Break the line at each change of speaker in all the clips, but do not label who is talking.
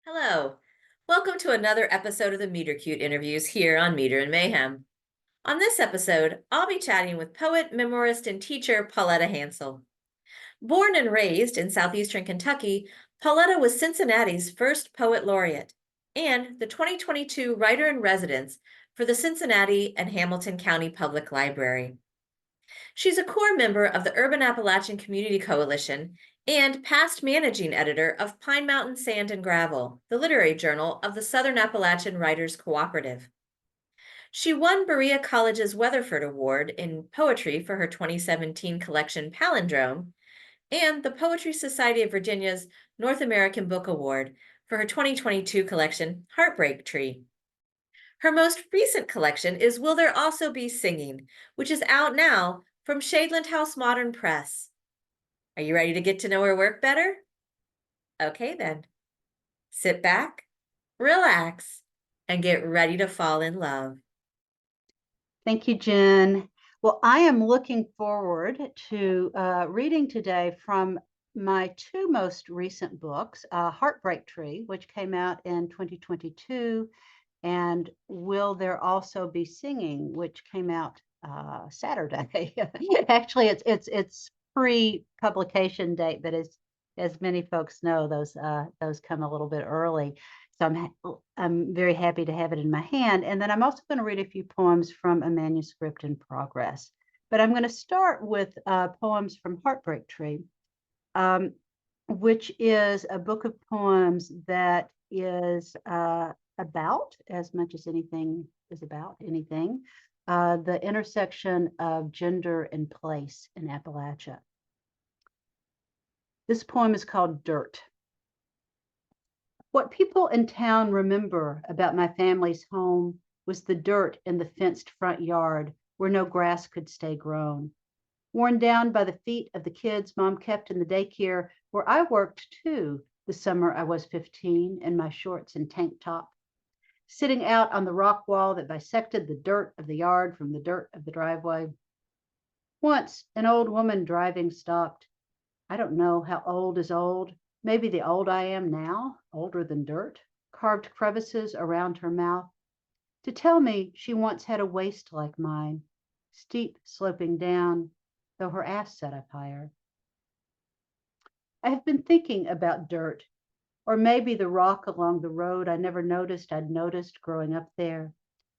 Hello. Welcome to another episode of the Meter Cute interviews here on Meter and Mayhem. On this episode, I'll be chatting with poet, memoirist, and teacher Pauletta Hansel. Born and raised in southeastern Kentucky, Pauletta was Cincinnati's first poet laureate and the 2022 writer in residence for the Cincinnati and Hamilton County Public Library. She's a core member of the Urban Appalachian Community Coalition and past managing editor of Pine Mountain Sand and Gravel, the literary journal of the Southern Appalachian Writers Cooperative. She won Berea College's Weatherford Award in poetry for her 2017 collection Palindrome and the Poetry Society of Virginia's North American Book Award for her 2022 collection Heartbreak Tree. Her most recent collection is Will There Also Be Singing, which is out now from Shadeland House Modern Press. Are you ready to get to know her work better? Okay then. Sit back, relax, and get ready to fall in love.
Thank you, Jen. Well, I am looking forward to reading today from my two most recent books, Heartbreak Tree, which came out in 2022, and Will There Also Be Singing, which came out Saturday. Actually, it's pre-publication date, but as many folks know, those come a little bit early. So I'm very happy to have it in my hand. And then I'm also going to read a few poems from a manuscript in progress. But I'm going to start with poems from Heartbreak Tree, which is a book of poems that is about, as much as anything is about anything, the intersection of gender and place in Appalachia. This poem is called Dirt. What people in town remember about my family's home was the dirt in the fenced front yard where no grass could stay grown. Worn down by the feet of the kids Mom kept in the daycare where I worked too the summer I was 15 in my shorts and tank top. Sitting out on the rock wall that bisected the dirt of the yard from the dirt of the driveway. Once, an old woman driving stopped. I don't know how old is old. Maybe the old I am now, older than dirt, carved crevices around her mouth, to tell me she once had a waist like mine, steep sloping down, though her ass sat up higher. I have been thinking about dirt, or maybe the rock along the road I never noticed I'd noticed growing up there.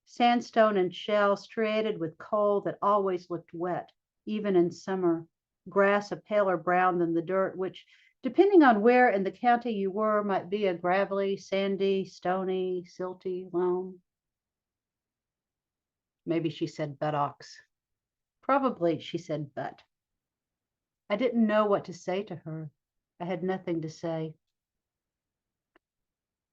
Sandstone and shell striated with coal that always looked wet, even in summer. Grass a paler brown than the dirt, which, depending on where in the county you were, might be a gravelly, sandy, stony, silty loam. Maybe she said buttocks. Probably she said butt. I didn't know what to say to her. I had nothing to say.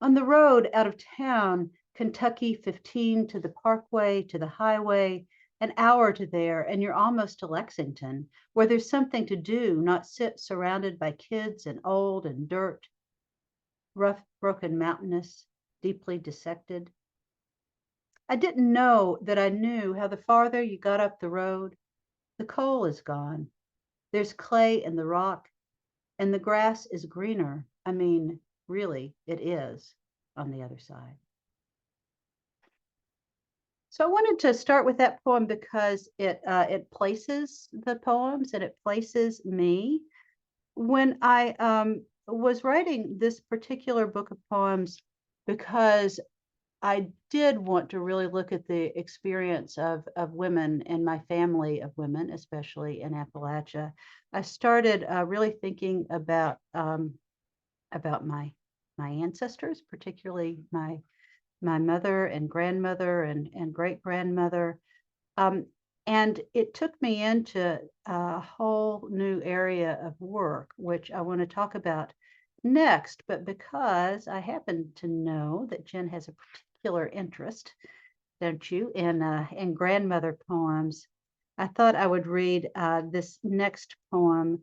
On the road out of town, Kentucky 15 to the parkway, to the highway, an hour to there, and you're almost to Lexington, where there's something to do, not sit surrounded by kids and old and dirt, rough, broken, mountainous, deeply dissected. I didn't know that I knew how the farther you got up the road, the coal is gone. There's clay in the rock, and the grass is greener. I mean, really, it is on the other side. So I wanted to start with that poem because it places the poems and it places me. When I was writing this particular book of poems, because I did want to really look at the experience of women and my family of women, especially in Appalachia, I started really thinking about my ancestors, particularly my mother and grandmother and great-grandmother. And it took me into a whole new area of work, which I want to talk about next. But because I happen to know that Jen has a particular interest, don't you, in grandmother poems, I thought I would read this next poem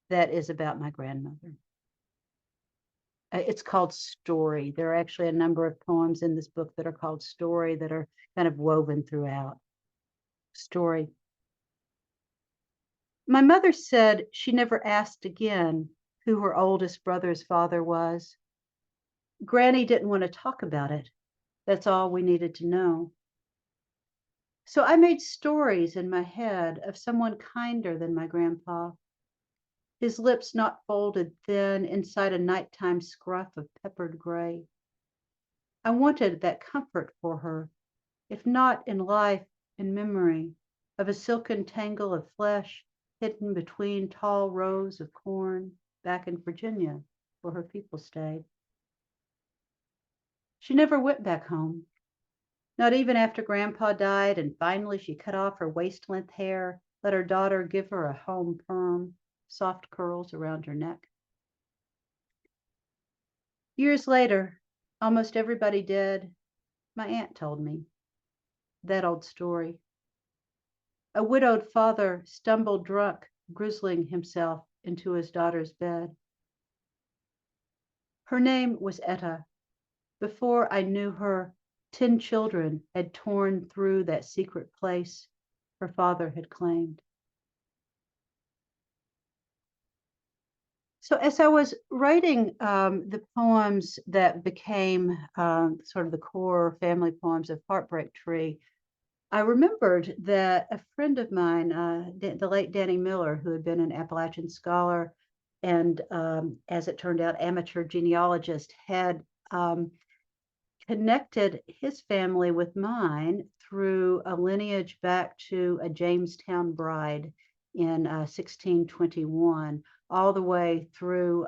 that is about my grandmother. It's called Story. There are actually a number of poems in this book that are called Story that are kind of woven throughout. Story. My mother said she never asked again who her oldest brother's father was. Granny didn't want to talk about it. That's all we needed to know. So I made stories in my head of someone kinder than my grandpa, his lips not folded thin inside a nighttime scruff of peppered gray. I wanted that comfort for her, if not in life, in memory, of a silken tangle of flesh hidden between tall rows of corn back in Virginia, where her people stayed. She never went back home, not even after Grandpa died, and finally she cut off her waist-length hair, let her daughter give her a home perm, soft curls around her neck. Years later, almost everybody dead, my aunt told me that old story. A widowed father stumbled drunk, grizzling himself into his daughter's bed. Her name was Etta. Before I knew her, 10 children had torn through that secret place her father had claimed. So as I was writing the poems that became sort of the core family poems of Heartbreak Tree, I remembered that a friend of mine, the late Danny Miller, who had been an Appalachian scholar and, as it turned out, amateur genealogist, had connected his family with mine through a lineage back to a Jamestown bride in 1621, all the way through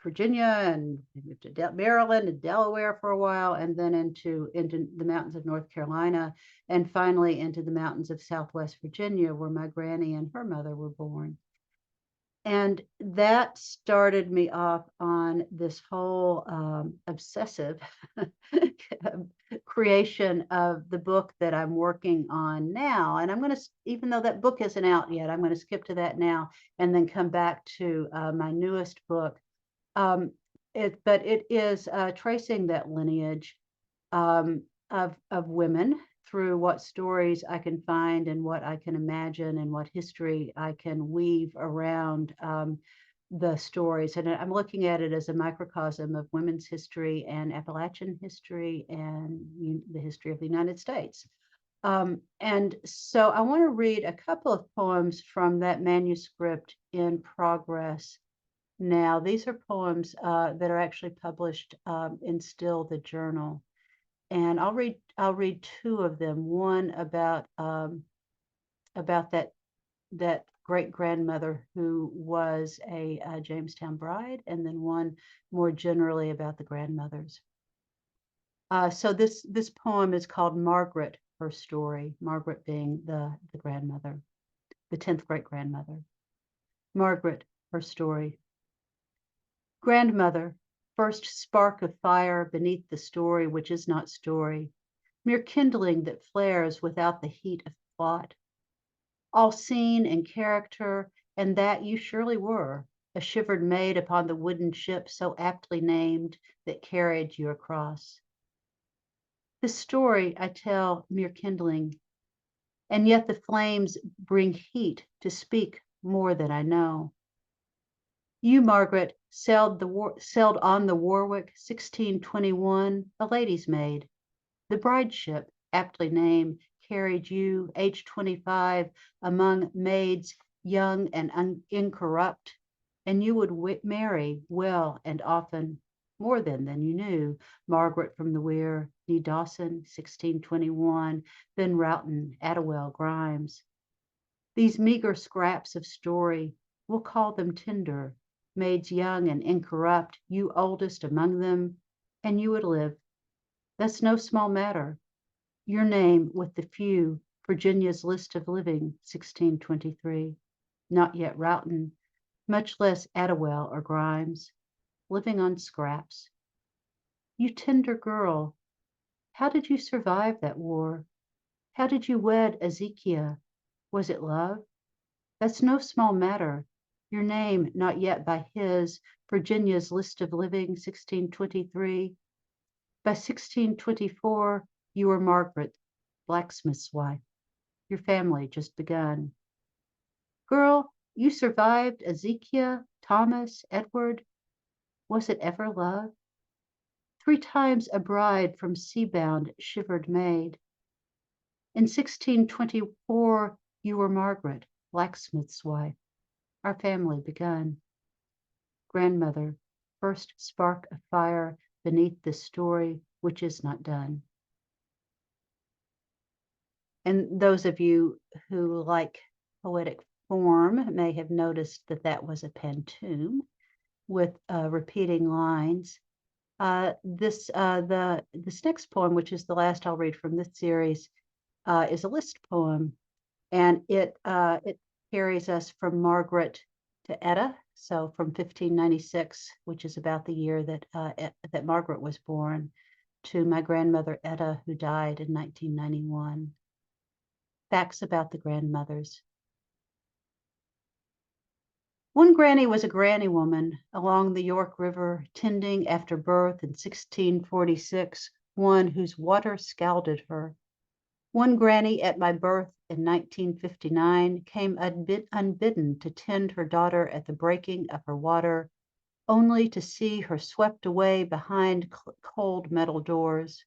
Virginia and to Maryland and Delaware for a while, and then into the mountains of North Carolina, and finally into the mountains of Southwest Virginia, where my granny and her mother were born. And that started me off on this whole obsessive creation of the book that I'm working on now. And I'm going to, even though that book isn't out yet, I'm going to skip to that now and then come back to my newest book. But it is tracing that lineage of women through what stories I can find and what I can imagine and what history I can weave around the stories. And I'm looking at it as a microcosm of women's history and Appalachian history and the history of the United States. And so I want to read a couple of poems from that manuscript in progress now. These are poems that are actually published in Still the Journal. And I'll read two of them. One about that great grandmother who was a Jamestown bride, and then one more generally about the grandmothers. So this poem is called Margaret, Her Story. Margaret being the grandmother, the 10th great grandmother. Margaret, Her Story. Grandmother, first spark of fire beneath the story which is not story, mere kindling that flares without the heat of plot. All scene and character, and that you surely were, a shivered maid upon the wooden ship so aptly named that carried you across. This story I tell mere kindling, and yet the flames bring heat to speak more than I know. You, Margaret, sailed on the Warwick 1621, a lady's maid. The bride ship, aptly named, carried you, age 25, among maids young and incorrupt, and you would marry well and often, more than you knew. Margaret from the Weir, nee Dawson, 1621, then Roughton, Attawell, Grimes. These meager scraps of story, we'll call them tender, maids young and incorrupt, you oldest among them, and you would live. That's no small matter. Your name with the few, Virginia's list of living, 1623. Not yet Roughton, much less Attawell or Grimes, living on scraps. You tender girl, how did you survive that war? How did you wed Ezekiah? Was it love? That's no small matter. Your name not yet by his, Virginia's list of living, 1623. By 1624, you were Margaret, blacksmith's wife. Your family just begun. Girl, you survived Ezekiah, Thomas, Edward. Was it ever love? 3 times a bride from sea-bound shivered maid. In 1624 you were Margaret, blacksmith's wife. Our family begun. Grandmother, first spark of fire beneath this story which is not done. And those of you who like poetic form may have noticed that that was a pantoum with repeating lines. This next poem, which is the last I'll read from this series, is a list poem, and it carries us from Margaret to Etta. So from 1596, which is about the year that Margaret was born, to my grandmother Etta, who died in 1991. Facts about the grandmothers. One granny was a granny woman along the York River, tending after birth in 1646, one whose water scalded her. One granny at my birth in 1959 came unbidden to tend her daughter at the breaking of her water, only to see her swept away behind cold metal doors.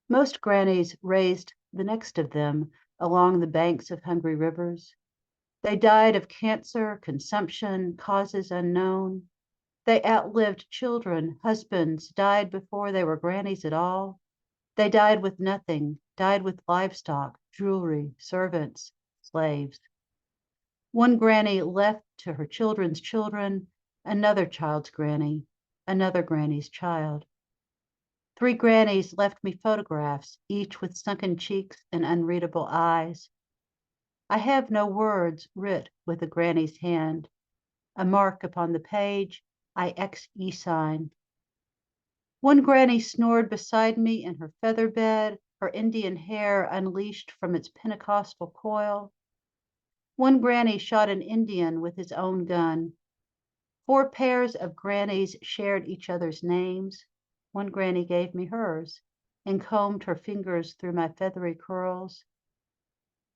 Most grannies raised the next of them along the banks of hungry rivers. They died of cancer, consumption, causes unknown. They outlived children, husbands, died before they were grannies at all. They died with nothing, died with livestock, jewelry, servants, slaves. One granny left to her children's children, another child's granny, another granny's child. 3 grannies left me photographs, each with sunken cheeks and unreadable eyes. I have no words writ with a granny's hand. A mark upon the page, I XE sign. One granny snored beside me in her feather bed, her Indian hair unleashed from its Pentecostal coil. One granny shot an Indian with his own gun. 4 pairs of grannies shared each other's names. One granny gave me hers and combed her fingers through my feathery curls.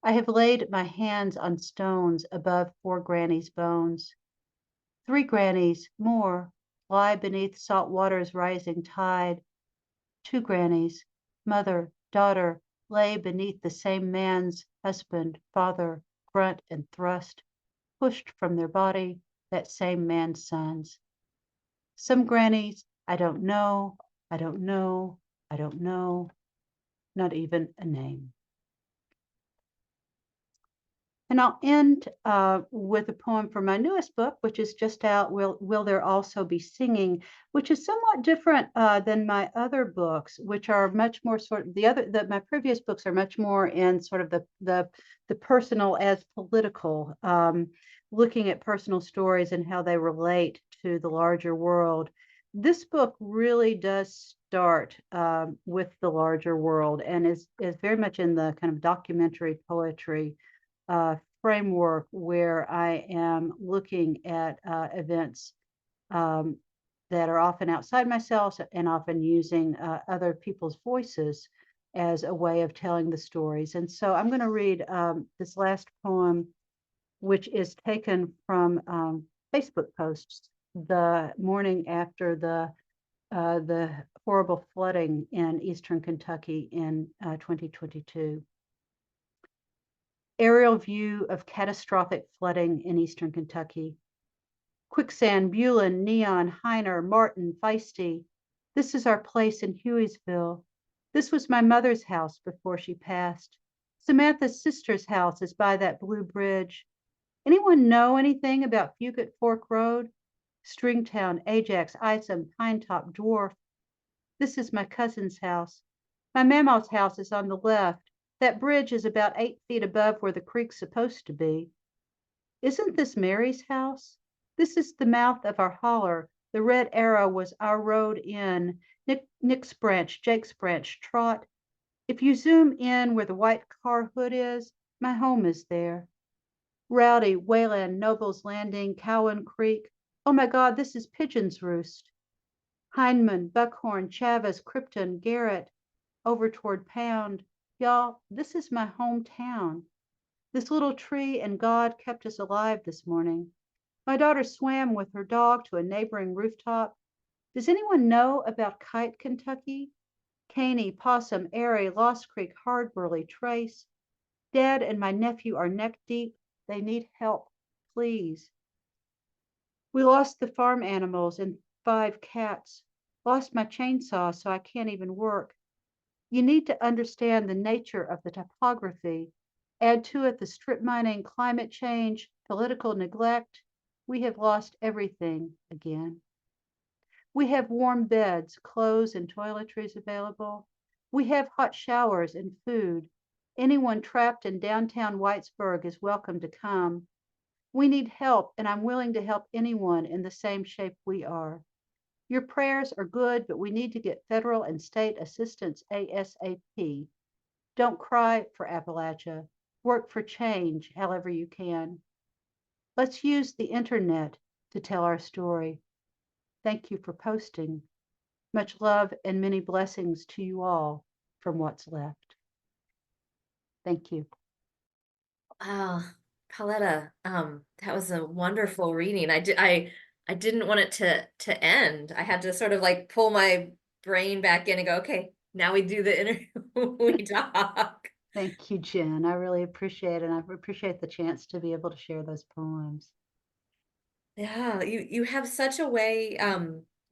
I have laid my hands on stones above 4 grannies' bones. 3 grannies more lie beneath salt water's rising tide. 2 grannies, mother, daughter, lay beneath the same man's husband, father, grunt and thrust, pushed from their body, that same man's sons. Some grannies, I don't know, I don't know, I don't know, not even a name. And I'll end with a poem from my newest book, which is just out, Will There Also Be Singing, which is somewhat different than my other books, which are much more sort of, my previous books are much more in sort of the personal as political, looking at personal stories and how they relate to the larger world. This book really does start with the larger world and is very much in the kind of documentary poetry framework, where I am looking at events that are often outside myself and often using other people's voices as a way of telling the stories. And so I'm going to read this last poem, which is taken from Facebook posts the morning after the horrible flooding in eastern Kentucky in 2022. Aerial view of catastrophic flooding in eastern Kentucky. Quicksand, Bulin, Neon, Heiner, Martin, Feisty. This is our place in Hueysville. This was my mother's house before she passed. Samantha's sister's house is by that blue bridge. Anyone know anything about Fugate Fork Road? Stringtown, Ajax, Isom, Pinetop, Dwarf. This is my cousin's house. My mama's house is on the left. That bridge is about 8 feet above where the creek's supposed to be. Isn't this Mary's house? This is the mouth of our holler. The red arrow was our road in. Nick's Branch, Jake's Branch, Trot. If you zoom in where the white car hood is, my home is there. Rowdy, Wayland, Noble's Landing, Cowan Creek. Oh my God, this is Pigeon's Roost. Hindman, Buckhorn, Chavez, Krypton, Garrett, over toward Pound. Y'all, this is my hometown. This little tree and God kept us alive this morning. My daughter swam with her dog to a neighboring rooftop. Does anyone know about Kite, Kentucky? Caney, Possum, Airy, Lost Creek, Hardburley, Trace. Dad and my nephew are neck deep. They need help, please. We lost the farm animals and 5 cats. Lost my chainsaw, so I can't even work. You need to understand the nature of the topography. Add to it the strip mining, climate change, political neglect. We have lost everything again. We have warm beds, clothes, and toiletries available. We have hot showers and food. Anyone trapped in downtown Whitesburg is welcome to come. We need help, and I'm willing to help anyone in the same shape we are. Your prayers are good, but we need to get federal and state assistance ASAP. Don't cry for Appalachia. Work for change however you can. Let's use the internet to tell our story. Thank you for posting. Much love and many blessings to you all from what's left. Thank you.
Wow, Pauletta, that was a wonderful reading. I didn't want it to end. I had to sort of like pull my brain back in and go, okay, now we do the interview, we talk.
Thank you, Jen. I really appreciate it. And I appreciate the chance to be able to share those poems.
Yeah, you have such a way.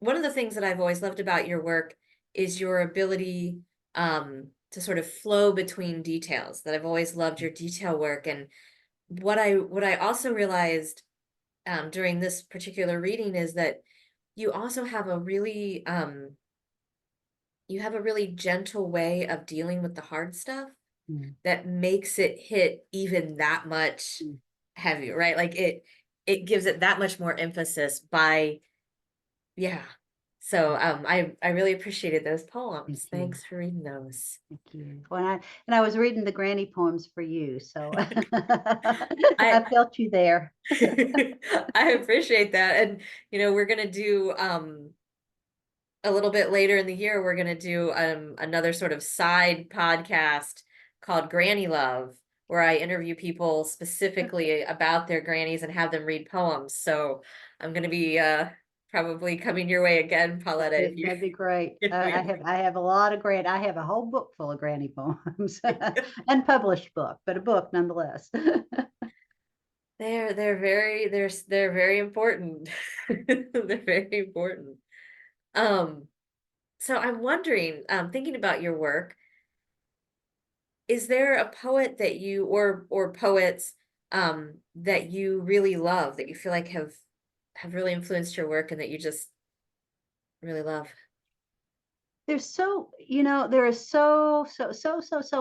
One of the things that I've always loved about your work is your ability to sort of flow between details. That I've always loved your detail work. And what I also realized during this particular reading is that you also have a really gentle way of dealing with the hard stuff that makes it hit even that much heavier, right? Like it gives it that much more emphasis by, yeah. So I really appreciated those poems.
Thank you.
Thanks for reading those.
Thank you. Well, I was reading the granny poems for you, so
I
I felt you there.
I appreciate that. And we're gonna do a little bit later in the year, we're gonna do another sort of side podcast called Granny Love, where I interview people specifically about their grannies and have them read poems. So I'm gonna be probably coming your way again, Pauletta. If
That'd be great.
if
I have a lot of I have a whole book full of granny poems, unpublished book, but a book nonetheless.
they're very important. They're very important. Um, so I'm wondering, thinking about your work, is there a poet that you or poets that you really love, that you feel like have really influenced your work and that you just really love?
There's there are so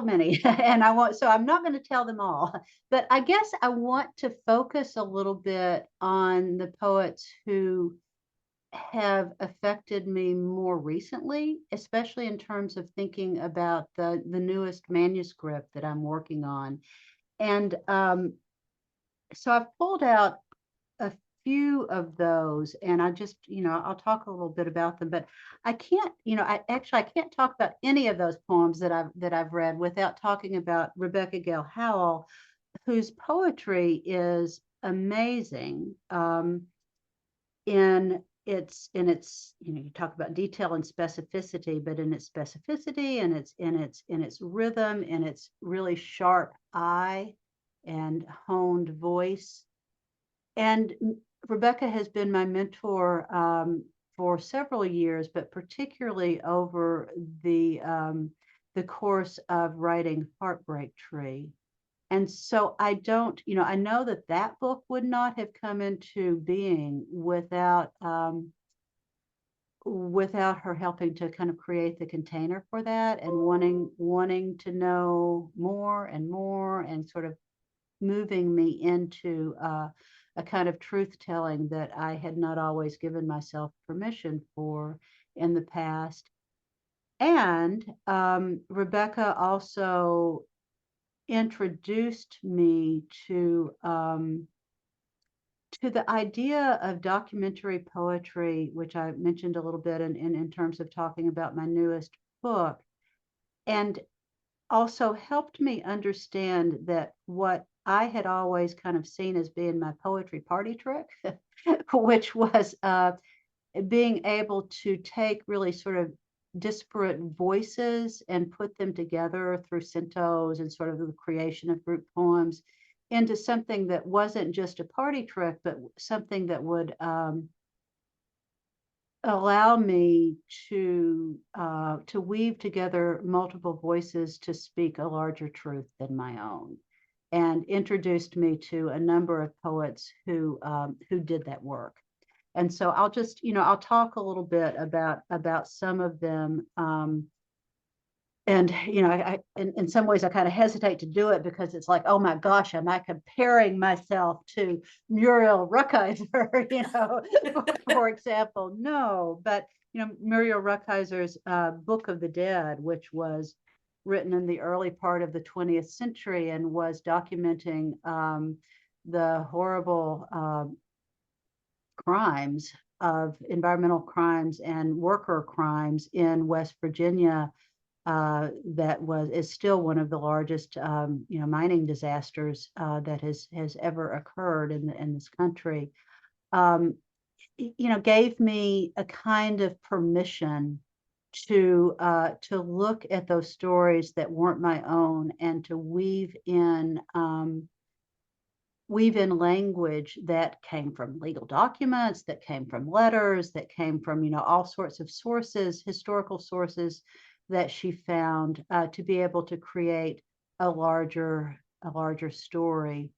many, and I'm not going to tell them all, but I guess I want to focus a little bit on the poets who have affected me more recently, especially in terms of thinking about the newest manuscript that I'm working on. And so I've pulled out a few of those, and I just, I'll talk a little bit about them, but I can't, I can't talk about any of those poems that I've read without talking about Rebecca Gayle Howell, whose poetry is amazing. In its you talk about detail and specificity, but in its specificity and its rhythm and its really sharp eye and honed voice. And Rebecca has been my mentor for several years, but particularly over the course of writing Heartbreak Tree. And so I don't, I know that that book would not have come into being without her helping to kind of create the container for that, and wanting to know more and more, and sort of moving me into a kind of truth telling that I had not always given myself permission for in the past. And Rebecca also introduced me to the idea of documentary poetry, which I mentioned a little bit in terms of talking about my newest book, and also helped me understand that what I had always kind of seen as being my poetry party trick, which was being able to take really sort of disparate voices and put them together through centos and sort of the creation of group poems into something that wasn't just a party trick, but something that would allow me to weave together multiple voices to speak a larger truth than my own, and introduced me to a number of poets who did that work. And so I'll just, I'll talk a little bit about some of them. And in some ways I kind of hesitate to do it because it's like, oh my gosh, am I comparing myself to Muriel Rukeyser, for example? No, but Muriel Rukeyser's Book of the Dead, which was written in the early part of the 20th century and was documenting the horrible crimes of environmental crimes and worker crimes in West Virginia. That is still one of the largest mining disasters that has ever occurred in this country. Gave me a kind of permission to look at those stories that weren't my own and to weave in language that came from legal documents, that came from letters, that came from all sorts of sources, historical sources that she found, to be able to create a larger story.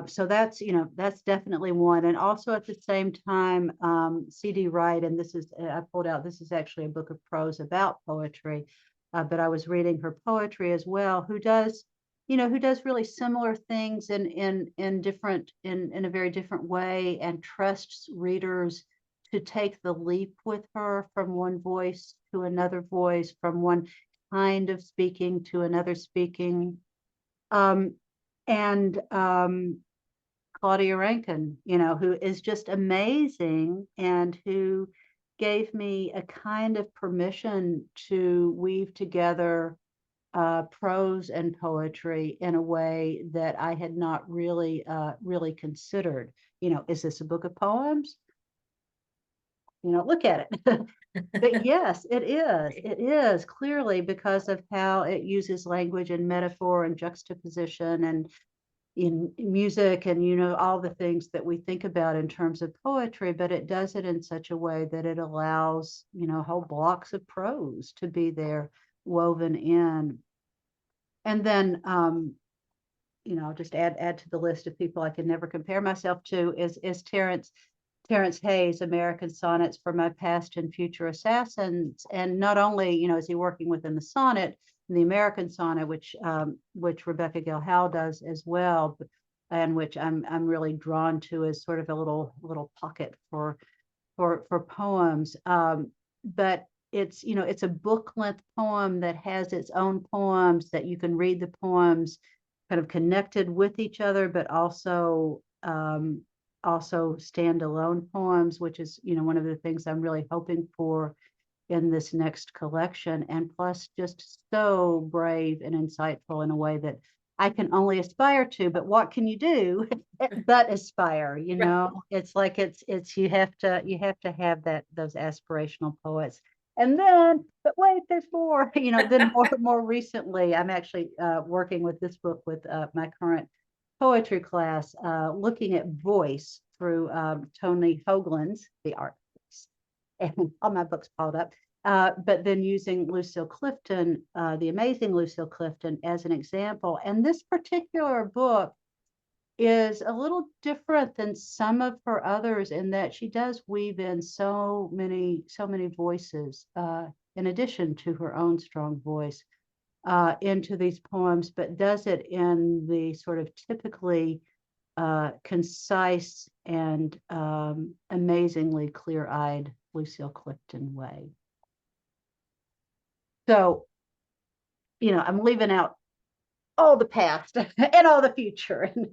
So that's definitely one. And also at the same time, C.D. Wright, and this is, I pulled out, this is actually a book of prose about poetry, but I was reading her poetry as well, who does really similar things in a very different way, and trusts readers to take the leap with her from one voice to another voice, from one kind of speaking to another speaking. And Claudia Rankine, who is just amazing and who gave me a kind of permission to weave together prose and poetry in a way that I had not really considered. Is this a book of poems? Look at it. But yes, it is. It is clearly, because of how it uses language and metaphor and juxtaposition and in music and all the things that we think about in terms of poetry, but it does it in such a way that it allows whole blocks of prose to be there woven in. And then I'll just add to the list of people I can never compare myself to is Terence Hayes' American Sonnets for My Past and Future Assassins. And not only, is he working within the sonnet, the American sonnet, which Rebecca Gayle Howell does as well, and which I'm really drawn to as sort of a little pocket for poems. But it's a book length poem that has its own poems that you can read the poems kind of connected with each other, but also standalone poems, which is one of the things I'm really hoping for in this next collection. And plus just so brave and insightful in a way that I can only aspire to, but what can you do but aspire? It's like it's you have to have those aspirational poets. And then, but wait, there's more. Then more recently, I'm actually working with this book with my current poetry class, looking at voice through Tony Hoagland's The Art of Voice, and all my books piled up. But then using Lucille Clifton, the amazing Lucille Clifton, as an example. And this particular book is a little different than some of her others in that she does weave in so many voices, in addition to her own strong voice, into these poems, but does it in the sort of typically concise and amazingly clear-eyed Lucille Clifton way. So, I'm leaving out all the past and all the future and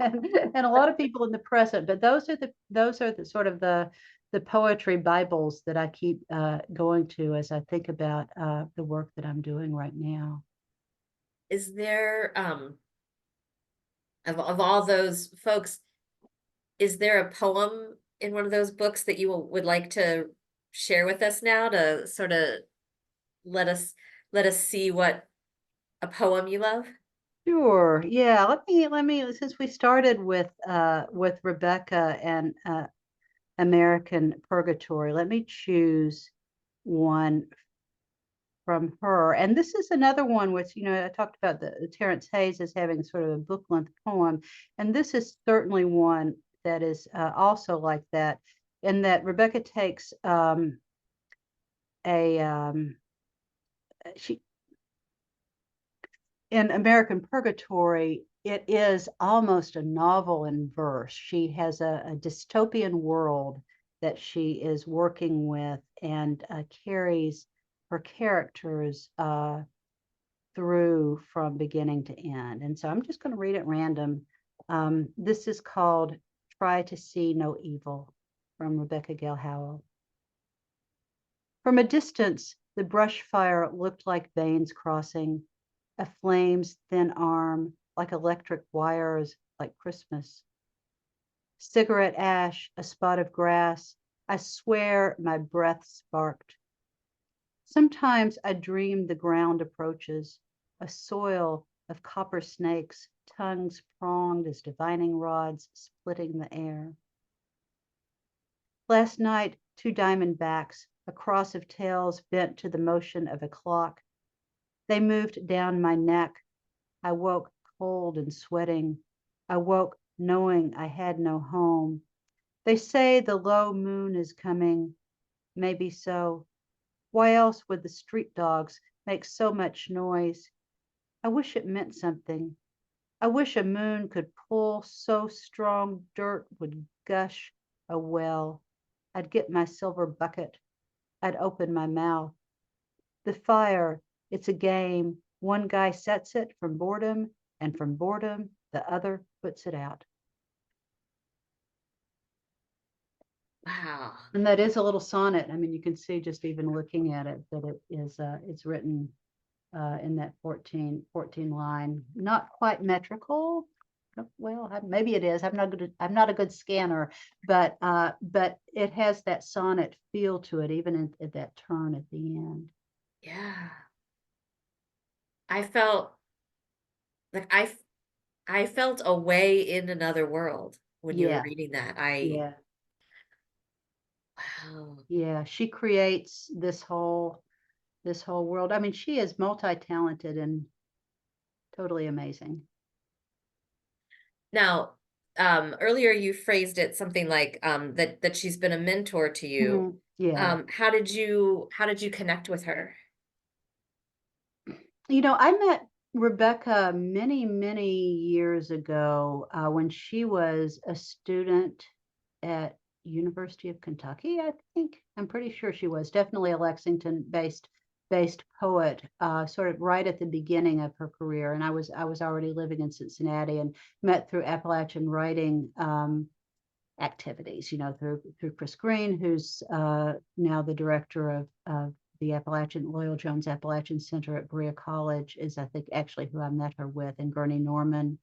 a lot of people in the present, but those are the sort of the poetry Bibles that I keep going to as I think about the work that I'm doing right now.
Is there, of all those folks, is there a poem in one of those books that you would like to share with us now to sort of let us let us see what a poem you love?
Sure. Yeah. Let me since we started with Rebecca and American Purgatory, let me choose one from her. And this is another one which, I talked about the Terrence Hayes as having sort of a book length poem. And this is certainly one that is also like that, in that Rebecca takes a she in American Purgatory, it is almost a novel in verse. She has a dystopian world that she is working with, and carries her characters through from beginning to end. And so I'm just going to read it random. This is called Try to See No Evil, from Rebecca Gayle Howell. From a distance, the brush fire looked like veins crossing, a flame's thin arm, like electric wires, like Christmas. Cigarette ash, a spot of grass, I swear my breath sparked. Sometimes I dream the ground approaches, a soil of copper snakes, tongues pronged as divining rods splitting the air. Last night, two diamond backs, a cross of tails bent to the motion of a clock. They moved down my neck. I woke cold and sweating. I woke knowing I had no home. They say the low moon is coming. Maybe so. Why else would the street dogs make so much noise? I wish it meant something. I wish a moon could pull so strong dirt would gush a well. I'd get my silver bucket. I'd open my mouth. The fire, it's a game. One guy sets it from boredom, and from boredom, the other puts it out.
Wow.
And that is a little sonnet. I mean, you can see just even looking at it that it's written in that 14 line, not quite metrical. Well, maybe it is. I'm not a good scanner, but it has that sonnet feel to it, even at that turn at the end.
Yeah. I felt like I felt a way in another world when you were
Yeah,
reading that.
yeah,
Wow.
yeah. She creates this whole world. I mean, she is multi-talented and totally amazing.
Now, earlier you phrased it something like that she's been a mentor to you.
Yeah.
How did you connect with her?
I met Rebecca many, many years ago when she was a student at University of Kentucky, I think. I'm pretty sure she was definitely a Lexington based poet, sort of right at the beginning of her career. And I was already living in Cincinnati, and met through Appalachian writing activities, through Chris Green, who's now the director of the Lloyd Jones Appalachian Center at Berea College, is I think actually who I met her with, and Gurney Norman,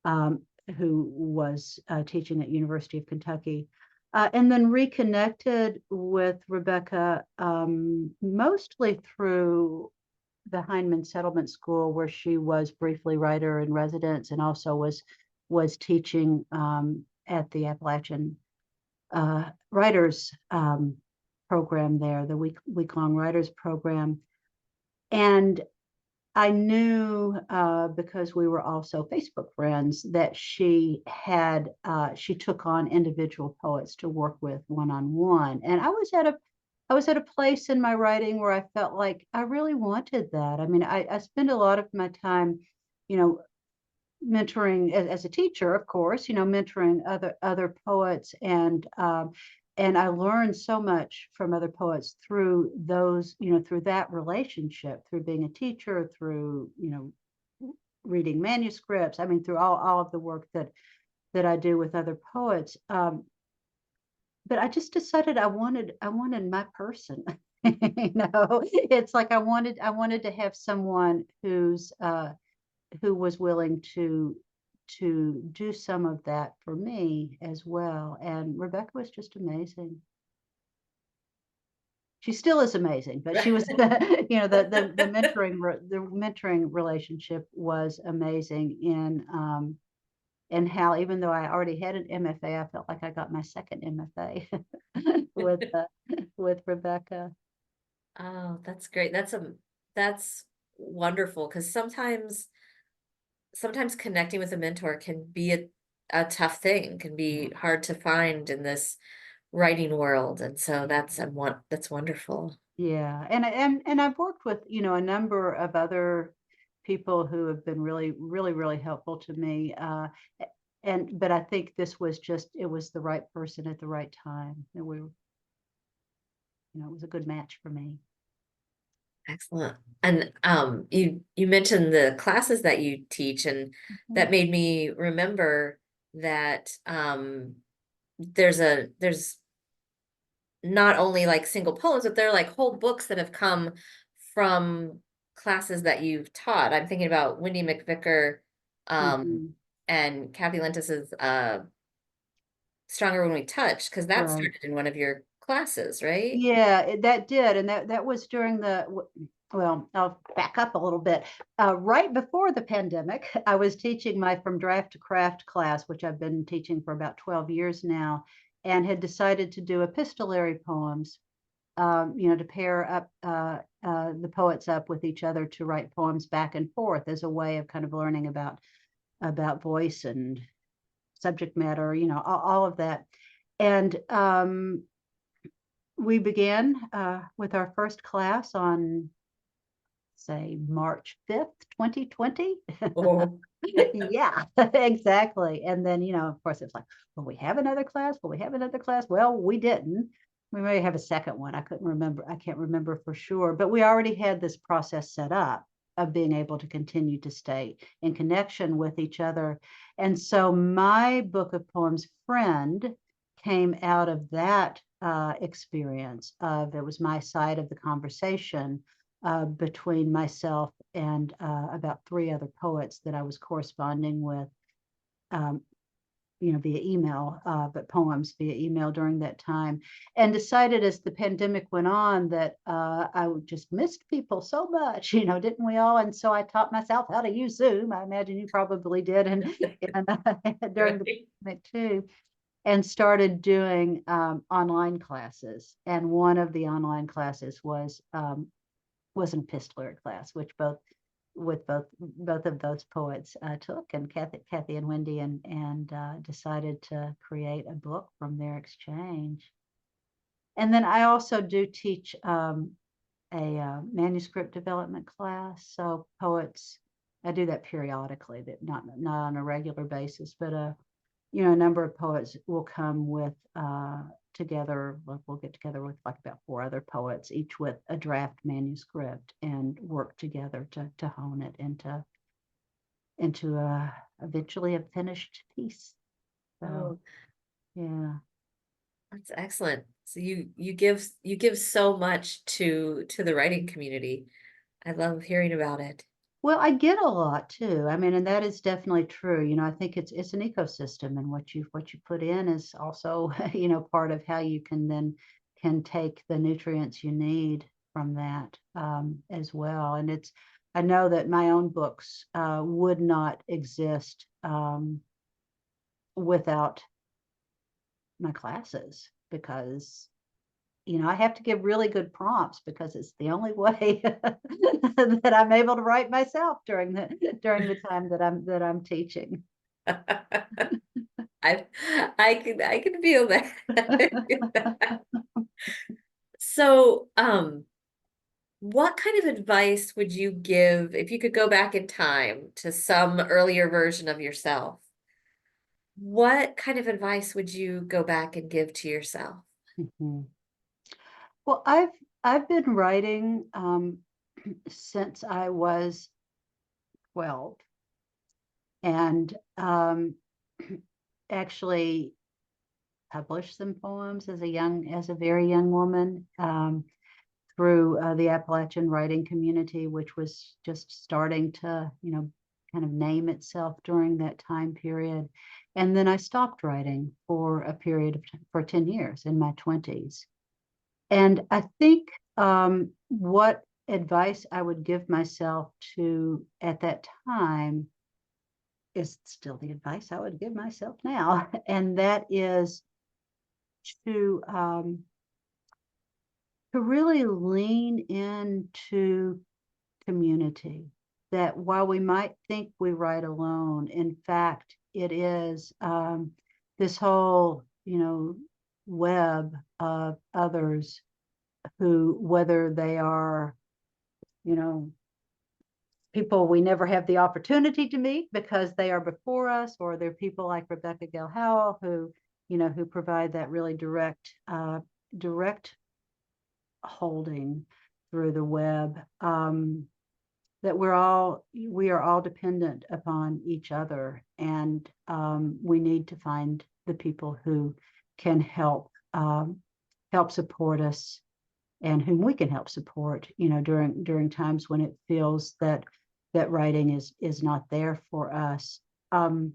um, who was teaching at University of Kentucky. And then reconnected with Rebecca mostly through the Heinemann Settlement School, where she was briefly writer in residence, and also was teaching at the Appalachian writers program there, the week-long writers program. And I knew because we were also Facebook friends that she took on individual poets to work with one-on-one. And I was at a place in my writing where I felt like I really wanted that. I mean, I spend a lot of my time, you know, mentoring as a teacher, of course, mentoring other poets, and I learned so much from other poets through through that relationship, through being a teacher, through reading manuscripts. I mean, through all of the work that I do with other poets. But I just decided I wanted my person. It's like I wanted to have someone who was willing to do some of that for me as well. And Rebecca was just amazing. she still is amazing, but she was, the mentoring relationship was amazing in how, even though I already had an MFA, I felt like I got my second MFA with with Rebecca.
Oh, that's great. That's wonderful, because sometimes connecting with a mentor can be a tough thing, can be hard to find in this writing world. And so that's wonderful.
Yeah, and I've worked with, a number of other people who have been really, really, really helpful to me. But I think this was just, it was the right person at the right time. And it was a good match for me.
Excellent. And you mentioned the classes that you teach, and that made me remember that there's not only like single poems, but there are like whole books that have come from classes that you've taught. I'm thinking about Wendy McVicker
Mhm.
and Kathy Lentis's Stronger When We Touch, because that
Right.
started in one of your classes, right?
Yeah, that did, and that was during well, I'll back up a little bit. Right before the pandemic, I was teaching my From Draft to Craft class, which I've been teaching for about 12 years now, and had decided to do epistolary poems, to pair up the poets up with each other to write poems back and forth as a way of kind of learning about voice and subject matter, all of that. And we began with our first class on, say, March 5th, 2020.
Oh,
Yeah, exactly. And then, of course, it's like, will we have another class? Will we have another class? Well, we didn't. We may have a second one. I couldn't remember. I can't remember for sure. But we already had this process set up of being able to continue to stay in connection with each other. And so my book of poems, Friend, came out of that experience of, it was my side of the conversation between myself and about three other poets that I was corresponding with, um, via email, but poems via email during that time, and decided as the pandemic went on that I just missed people so much, didn't we all? And so I taught myself how to use Zoom. I imagine you probably did, and during the
right.
pandemic too, and started doing online classes. And one of the online classes was an epistolary class, which both of those poets took, and Kathy and Wendy, and decided to create a book from their exchange. And then I also do teach a manuscript development class. So poets, I do that periodically, that not on a regular basis, but a number of poets will come with together. We'll get together with like about four other poets, each with a draft manuscript, and work together to hone it into eventually a finished piece. So
Oh,
yeah.
that's excellent. So you give so much to the writing community. I love hearing about it.
Well, I get a lot too. I mean, and that is definitely true. I think it's an ecosystem, and what you put in is also, part of how you can take the nutrients you need from that as well. And I know that my own books would not exist without my classes, because I have to give really good prompts, because it's the only way that I'm able to write myself during the time that I'm teaching.
I I can feel that. So, what kind of advice would you give if you could go back in time to some earlier version of yourself? What kind of advice would you go back and give to yourself?
Mhm. Well, I've been writing since I was 12, and actually published some poems as a very young woman, through the Appalachian writing community, which was just starting to, kind of name itself during that time period. And then I stopped writing for a period for 10 years in my 20s. And I think what advice I would give myself to at that time is still the advice I would give myself now. And that is to really lean into community. That while we might think we write alone, in fact, it is this whole, web of others who, whether they are, you know, people we never have the opportunity to meet because they are before us, or they're people like Rebecca Gayle Howell who, who provide that really direct holding through the web. That we are all dependent upon each other, and we need to find the people who can help support us, and whom we can help support, during times when it feels that writing is not there for us. And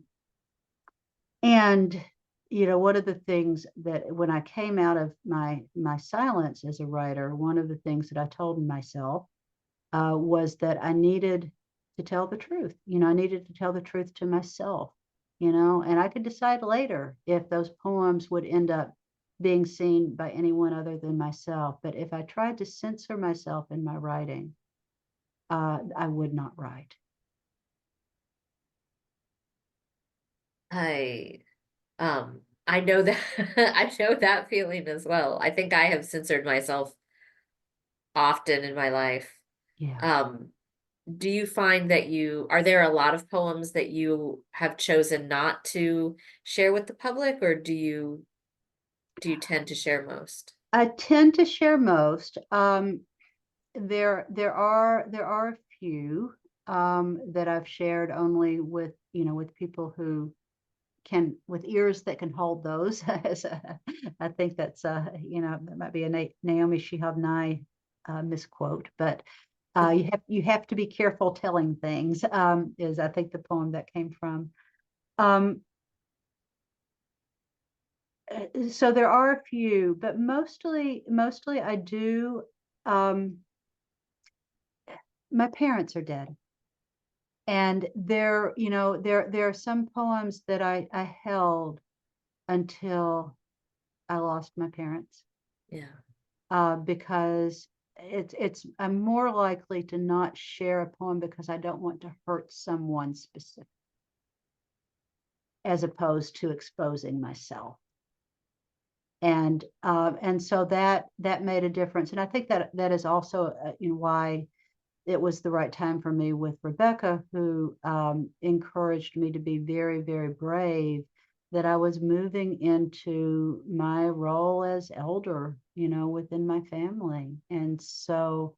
one of the things that when I came out of my silence as a writer, one of the things that I told myself was that I needed to tell the truth. I needed to tell the truth to myself, and I could decide later if those poems would end up being seen by anyone other than myself. But if I tried to censor myself in my writing, I would not write.
I know that I know that feeling as well. I think I have censored myself often in my life.
Yeah.
Do you find that are there a lot of poems that you have chosen not to share with the public, or do you tend to share most?
I tend to share most. There are a few that I've shared only with with people who can, with ears that can hold those. I think that's that might be a Naomi Shihab Nye misquote, but you have to be careful telling things. Is I think the poem that came from. So there are a few, but mostly I do. My parents are dead, and there are some poems that I held until I lost my parents,
Yeah.
because I'm more likely to not share a poem because I don't want to hurt someone specific, as opposed to exposing myself. And so that made a difference, and I think that is also why it was the right time for me with Rebecca, who encouraged me to be very, very brave, that I was moving into my role as elder, within my family. And so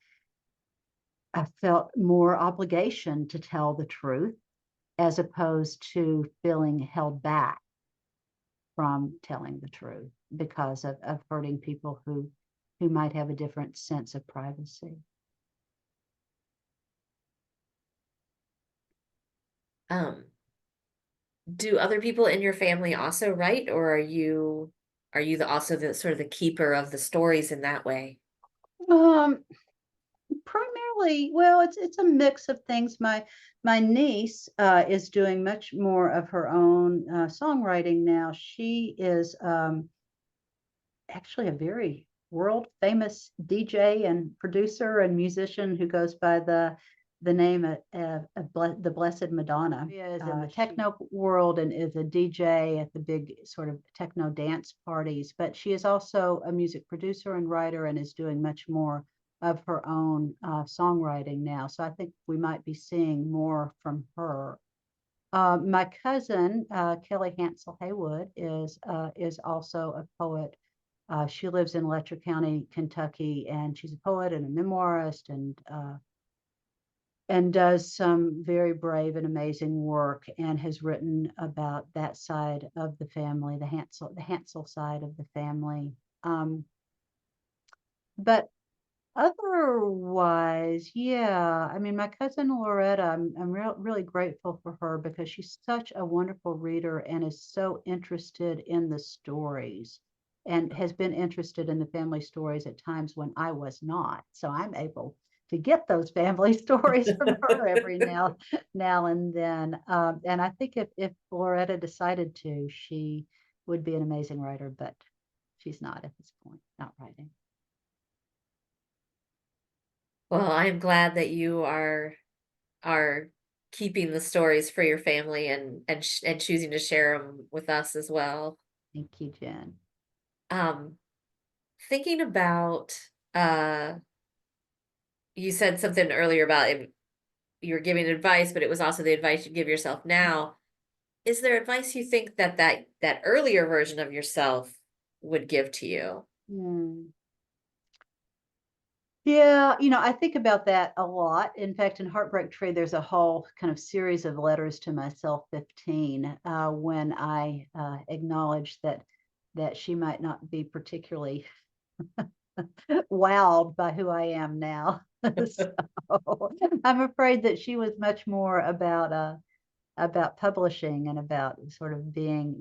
I felt more obligation to tell the truth, as opposed to feeling held back from telling the truth because of hurting people who might have a different sense of privacy.
Um, do other people in your family also write, or are you also the sort of the keeper of the stories in that way?
Um, Primarily, well, it's a mix of things. My niece is doing much more of her own songwriting now. She is actually a very world famous DJ and producer and musician who goes by the name of The Blessed Madonna. She is in the techno world and is a DJ at the big sort of techno dance parties, but she is also a music producer and writer, and is doing much more of her own songwriting now. So I think we might be seeing more from her. My cousin, Kelly Hansel Haywood, is also a poet. She lives in Letcher County, Kentucky, and she's a poet and a memoirist, and does some very brave and amazing work, and has written about that side of the family, the Hansel side of the family. But otherwise, yeah, I mean, my cousin Loretta, I'm really grateful for her, because she's such a wonderful reader and is so interested in the stories. and has been interested in the family stories at times when I was not. So I'm able to get those family stories from her every now and then. And I think if Loretta decided to, she would be an amazing writer, but she's not at this point, not writing.
Well, I'm glad that you are keeping the stories for your family and choosing to share them with us as well.
Thank you, Jen.
Um, Thinking about you said something earlier about you were giving advice, but it was also the advice you give yourself now. Is there advice you think that earlier version of yourself would give to you?
Hmm. Yeah, I think about that a lot. In fact, in Heartbreak Tree, there's a whole kind of series of letters to myself 15 when I acknowledged that she might not be particularly wowed by who I am now. So I'm afraid that she was much more about publishing and about sort of being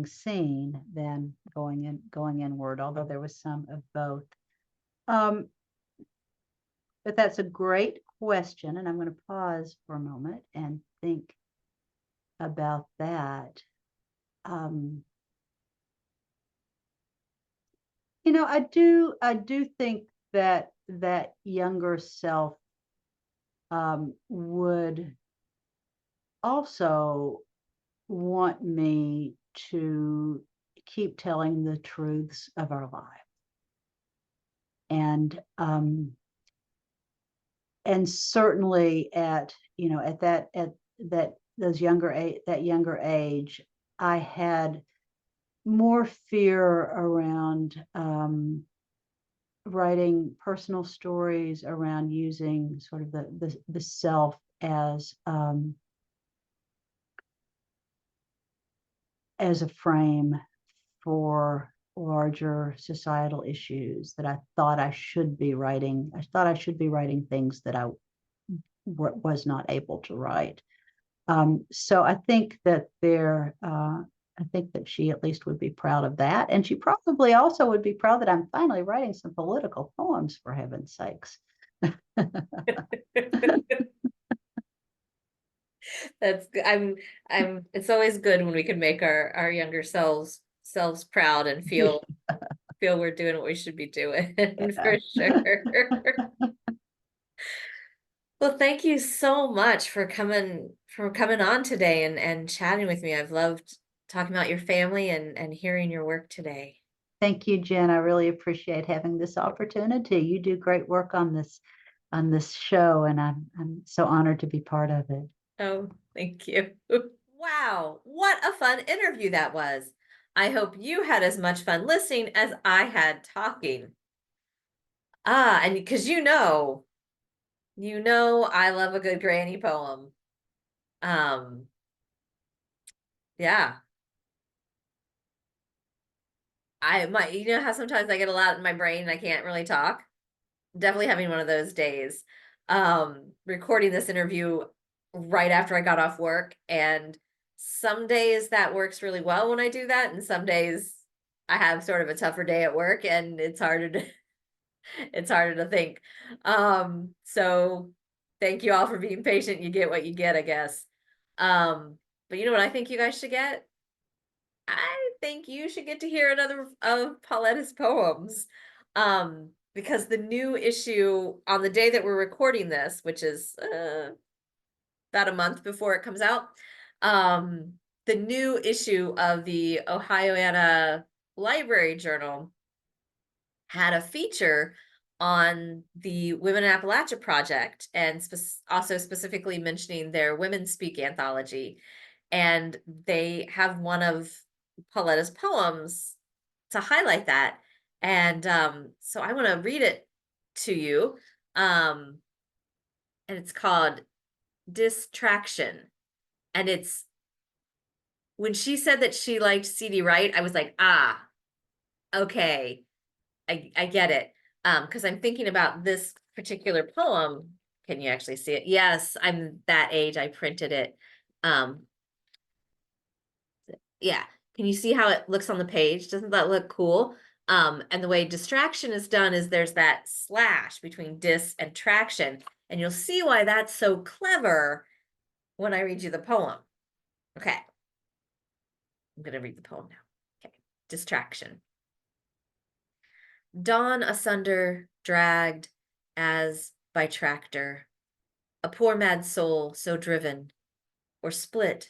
seen than going inward, although there was some of both. Um, but that's a great question, and I'm going to pause for a moment and think about that. Um, I do think that younger self would also want me to keep telling the truths of our life, and certainly at that that younger age, I had more fear around writing personal stories, around using sort of the self as a frame for larger societal issues, that I thought I should be writing. I thought I should be writing things that I was not able to write. So I think that she at least would be proud of that. And she probably also would be proud that I'm finally writing some political poems, for heaven's sakes.
That's good. I'm it's always good when we can make our younger selves proud and feel we're doing what we should be doing for sure. Well, thank you so much for coming on today and chatting with me. I've loved talking about your family and hearing your work today.
Thank you, Jen. I really appreciate having this opportunity. You do great work on this show, and I'm so honored to be part of it.
Oh, thank you. Wow, what a fun interview that was. I hope you had as much fun listening as I had talking. And because I love a good granny poem. Um, yeah. You know how sometimes I get a lot in my brain and I can't really talk? Definitely having one of those days. Recording this interview right after I got off work, and some days that works really well when I do that, and some days I have sort of a tougher day at work and it's harder to it's harder to think. So thank you all for being patient. You get what you get, I guess. But you know what I think you guys should get? I think you should get to hear another of Pauletta's poems. Because the new issue on the day that we're recording this, which is about a month before it comes out, um, the new issue of the Ohioana Library Journal had a feature on the Women in Appalachia project, and also specifically mentioning their Women Speak anthology. And they have one of Pauletta's poems to highlight that. And so I want to read it to you. And it's called Distraction. And it's when she said that she liked C.D. Wright, I was like, okay, I get it. Because I'm thinking about this particular poem. Can you actually see it? Yes, I'm that age. I printed it. Um, yeah. Can you see how it looks on the page? Doesn't that look cool? And the way distraction is done is there's that slash between dis and traction. And you'll see why that's so clever when I read you the poem. Okay. I'm going to read the poem now. Okay. Distraction. Dawn asunder, dragged as by tractor, a poor mad soul so driven, or split,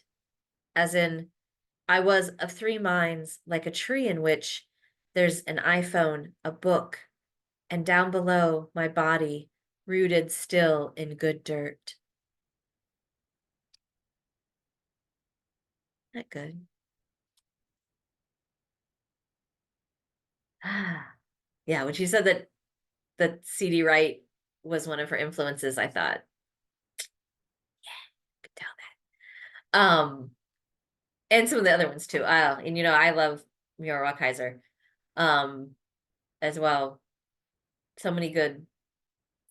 as in, I was of three minds, like a tree in which there's an iPhone, a book, and down below my body, rooted still in good dirt. Not good. Ah, yeah. When she said that C.D. Wright was one of her influences, I thought, could tell that. And some of the other ones too. And I love Muriel Rukeyser, as well. So many good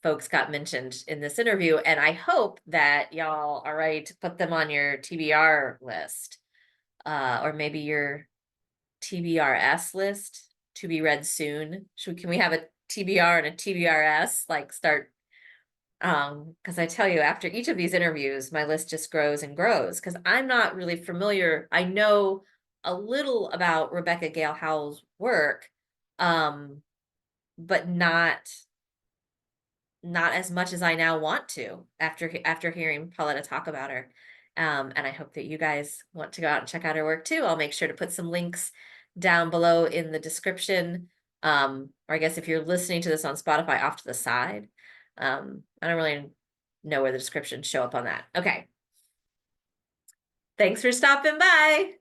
folks got mentioned in this interview, and I hope that y'all are ready to put them on your TBR list, or maybe your TBRS list, to be read soon. Can we have a TBR and a TBRS, like start, because I tell you, after each of these interviews, my list just grows and grows, because I'm not really familiar. I know a little about Rebecca Gayle Howell's work, but not as much as I now want to after hearing Pauletta talk about her. And I hope that you guys want to go out and check out her work too. I'll make sure to put some links down below in the description. Or I guess if you're listening to this on Spotify, off to the side. I don't really know where the descriptions show up on that. Okay. Thanks for stopping by.